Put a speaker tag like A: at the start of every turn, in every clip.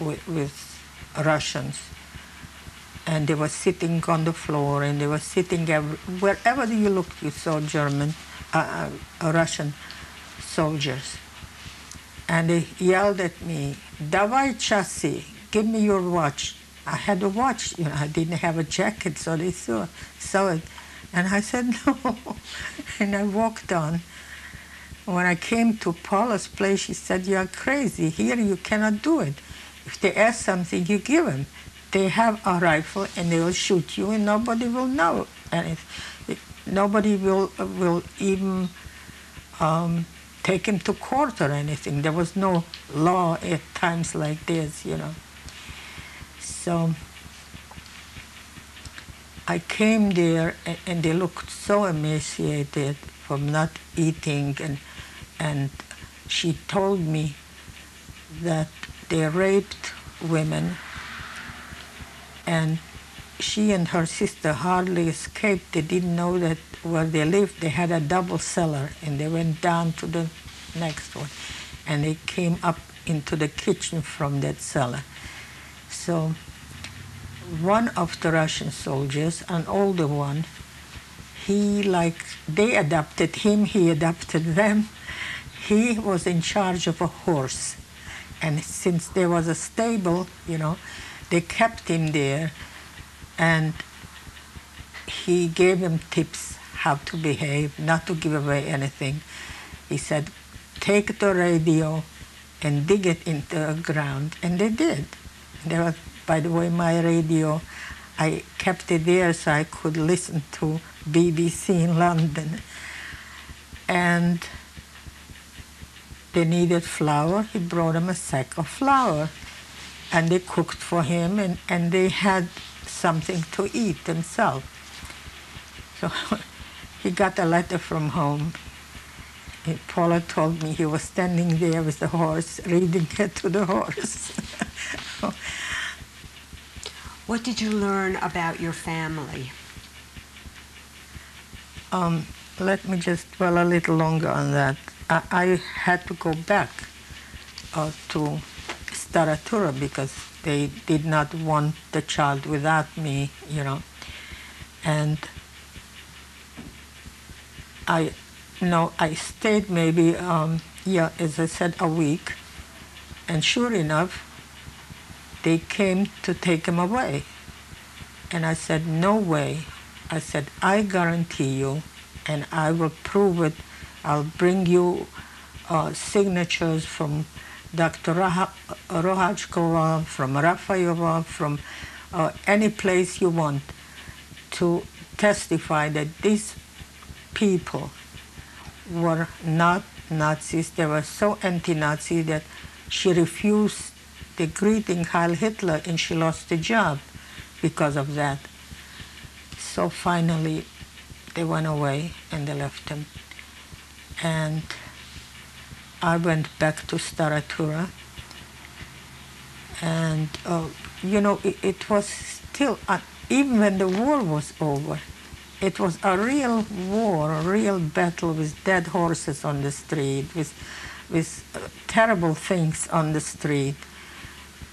A: with Russians. And they were sitting on the floor, and they were sitting wherever you looked, you saw Russian soldiers. And they yelled at me, "Davai chasi, give me your watch." I had a watch, I didn't have a jacket, so they saw it. And I said, "No." And I walked on. When I came to Paula's place, she said, "You are crazy. Here you cannot do it. If they ask something, you give them. They have a rifle and they will shoot you and nobody will know. And nobody will even take him to court or anything. There was no law at times like this, So I came there and they looked so emaciated from not eating, and she told me that they raped women, and she and her sister hardly escaped. They didn't know that where they lived, they had a double cellar, and they went down to the next one, and they came up into the kitchen from that cellar. So one of the Russian soldiers, an older one, they adopted him, he adopted them. He was in charge of a horse. And since there was a stable, they kept him there, and he gave them tips how to behave, not to give away anything. He said, "Take the radio and dig it into the ground," and they did. By the way, my radio, I kept it there so I could listen to BBC in London. And they needed flour. He brought them a sack of flour. And they cooked for him, and they had something to eat themselves. So he got a letter from home. And Paula told me he was standing there with the horse, reading it to the horse.
B: What did you learn about your family?
A: Let me just dwell a little longer on that. I had to go back to Staratura because they did not want the child without me, And I stayed maybe, as I said, a week. And sure enough, they came to take him away. And I said, "No way." I said, "I guarantee you, and I will prove it. I'll bring you signatures from Dr. Rohachkova, from Rafayova, from any place you want to testify that these people were not Nazis. They were so anti-Nazi that she refused the greeting Heil Hitler, and she lost the job because of that." So finally, they went away and they left him. And I went back to Staratura. And, it was still, even when the war was over, it was a real war, a real battle with dead horses on the street, with terrible things on the street.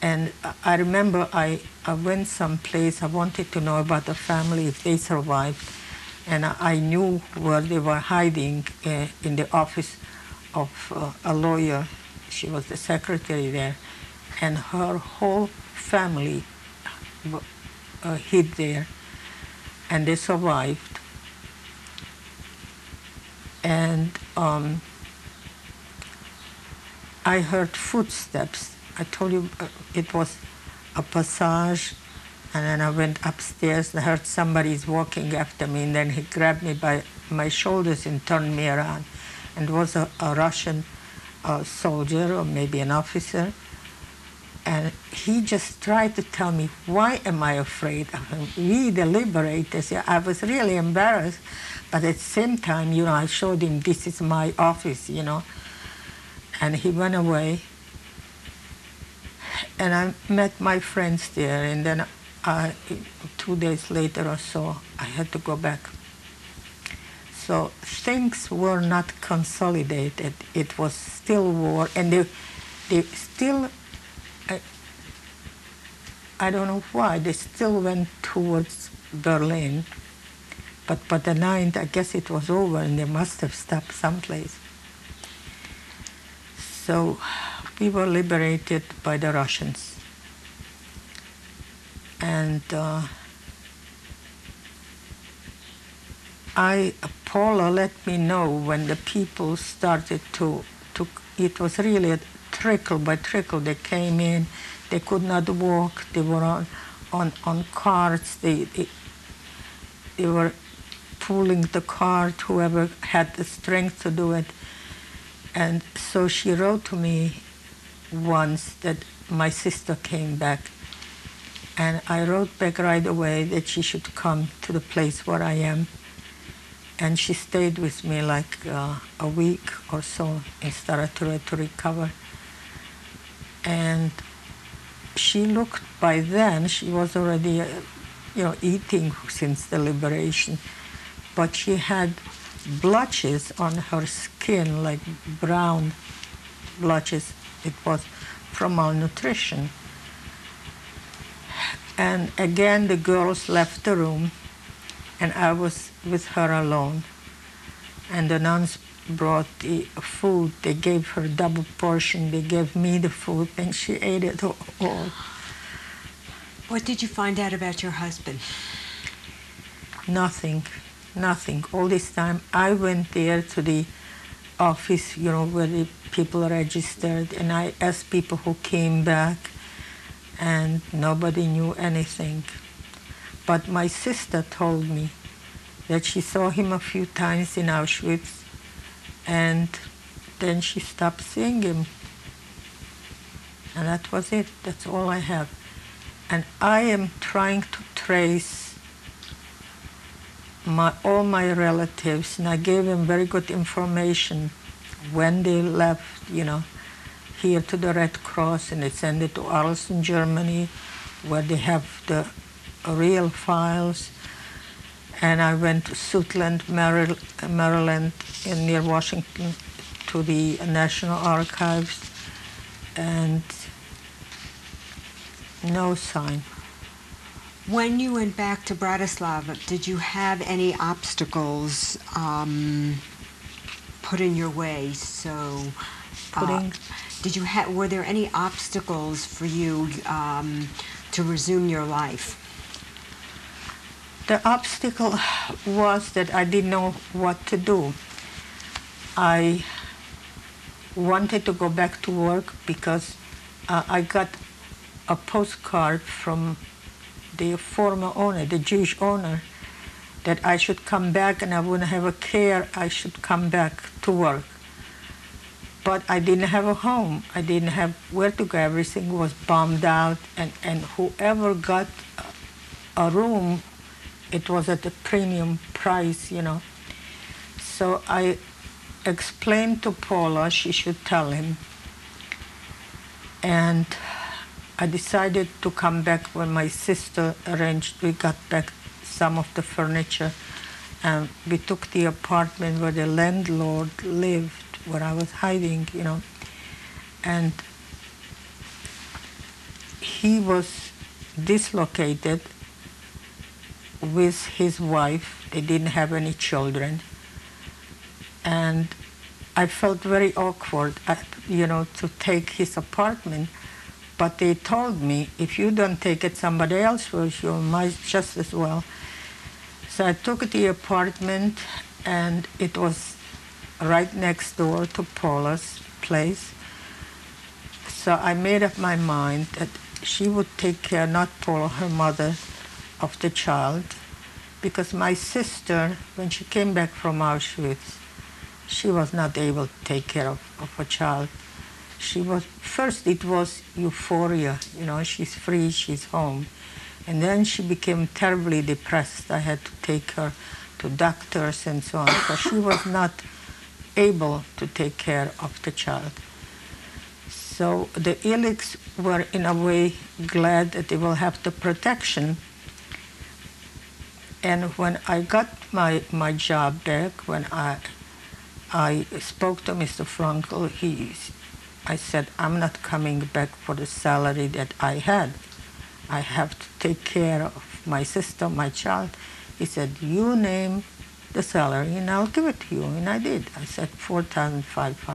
A: And I remember I went someplace, I wanted to know about the family, if they survived. And I knew where they were hiding in the office of a lawyer. She was the secretary there. And her whole family hid there. And they survived. And I heard footsteps. I told you it was a passage, and then I went upstairs and I heard somebody's walking after me, and then he grabbed me by my shoulders and turned me around. And it was a Russian soldier, or maybe an officer, and he just tried to tell me, "Why am I afraid?" We, the liberators, I was really embarrassed, but at the same time, I showed him, "This is my office," And he went away. And I met my friends there, and then 2 days later or so, I had to go back. So things were not consolidated. It was still war, and they still I don't know why, they still went towards Berlin. But by the 9th, I guess it was over, and they must have stopped someplace. So we were liberated by the Russians. And Paula let me know when the people started to, it was really a trickle by trickle. They came in, they could not walk, they were on carts, they were pulling the cart, whoever had the strength to do it. And so she wrote to me once that my sister came back. And I wrote back right away that she should come to the place where I am. And she stayed with me like a week or so and started to recover. And she looked, by then, she was already eating since the liberation. But she had blotches on her skin, like brown blotches. It was from malnutrition. And again, the girls left the room, and I was with her alone. And the nuns brought the food. They gave her double portion. They gave me the food, and she ate it all.
B: What did you find out about your husband?
A: Nothing. All this time, I went there to the office, where the people registered, and I asked people who came back, and nobody knew anything. But my sister told me that she saw him a few times in Auschwitz, and then she stopped seeing him. And that was it. That's all I have. And I am trying to trace all my relatives, and I gave them very good information when they left, here to the Red Cross, and they sent it to Arlington, Germany, where they have the real files. And I went to Suitland, Maryland, near Washington, to the National Archives, and no sign.
B: When you went back to Bratislava, did you have any obstacles put in your way? So, were there any obstacles for you to resume your life?
A: The obstacle was that I didn't know what to do. I wanted to go back to work because I got a postcard from the former owner, the Jewish owner, that I should come back and I wouldn't have a care, I should come back to work. But I didn't have a home. I didn't have where to go. Everything was bombed out, and whoever got a room, it was at a premium price, So I explained to Paula she should tell him. And I decided to come back when my sister arranged. We got back some of the furniture, and we took the apartment where the landlord lived, where I was hiding, and he was dislocated with his wife. They didn't have any children, and I felt very awkward, to take his apartment. But they told me, if you don't take it, somebody else will. You might just as well. So I took the apartment, and it was right next door to Paula's place. So I made up my mind that she would take care, not Paula, her mother, of the child, because my sister, when she came back from Auschwitz, she was not able to take care of a child. First it was euphoria, she's free, she's home. And then she became terribly depressed. I had to take her to doctors and so on. So she was not able to take care of the child. So the Illiks were in a way glad that they will have the protection. And when I got my job back, when I spoke to Mr. Frankel, I said, I'm not coming back for the salary that I had. I have to take care of my sister, my child. He said, you name the salary and I'll give it to you. And I did. I said $4,500.